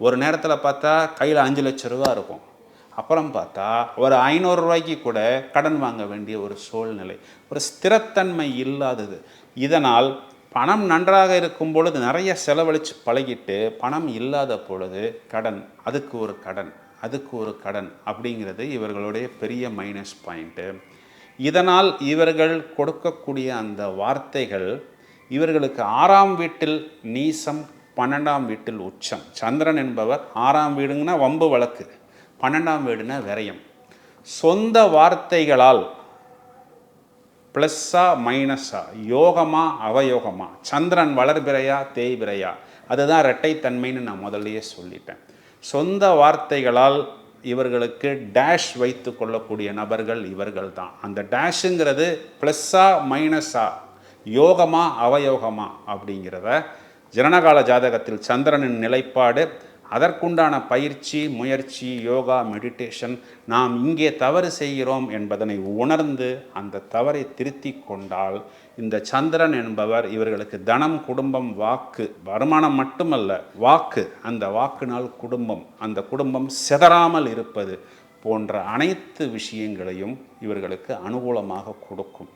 ஒரு நேரத்தில் பார்த்தா கையில் 5 லட்ச ரூபா இருக்கும், அப்புறம் பார்த்தா ஒரு 500 ரூபாய்க்கு கூட கடன் வாங்க வேண்டிய ஒரு சூழ்நிலை, ஒரு ஸ்திரத்தன்மை இல்லாதது. இதனால் பணம் நன்றாக இருக்கும் பொழுது நிறைய செலவழித்து பழகிட்டு பணம் இல்லாத பொழுது கடன், அதுக்கு ஒரு கடன், அதுக்கு ஒரு கடன் அப்படிங்கிறது இவர்களுடைய பெரிய மைனஸ் பாயிண்ட்டு. இதனால் இவர்கள் கொடுக்கக்கூடிய அந்த வார்த்தைகள் இவர்களுக்கு 6ஆம் வீட்டில் நீசம், 12ஆம் வீட்டில் உச்சம். சந்திரன் என்பவர் 6ஆம் வீடுங்கன்னா வம்பு வழக்கு, 12ஆம் வீடுனா விரயம். சொந்த வார்த்தைகளால் ப்ளஸ்ஸா மைனஸா, யோகமா அவயோகமா, சந்திரன் வளர்பிறையா தேய்பிறையா, அதுதான் இரட்டைத்தன்மைன்னு நான் முதல்லையே சொல்லிட்டேன். சொந்த வார்த்தைகளால் இவர்களுக்கு டேஷ் வைத்து கொள்ளக்கூடிய நபர்கள் இவர்கள் தான். அந்த டேஷுங்கிறது ப்ளஸ்ஸா மைனஸா, யோகமா அவயோகமா அப்படிங்கிறத ஜனனகால ஜாதகத்தில் சந்திரனின் நிலைப்பாடு, அதற்குண்டான பயிற்சி, முயற்சி, யோகா, மெடிடேஷன், நாம் இங்கே தவறு செய்கிறோம் என்பதனை உணர்ந்து அந்த தவறை திருத்தி கொண்டால் இந்த சந்திரன் என்பவர் இவர்களுக்கு தனம், குடும்பம், வாக்கு, வருமானம் மட்டுமல்ல வாக்கு, அந்த வாக்குனால் குடும்பம், அந்த குடும்பம் சிதறாமல் இருப்பது போன்ற அனைத்து விஷயங்களையும் இவர்களுக்கு அனுகூலமாக கொடுக்கும்.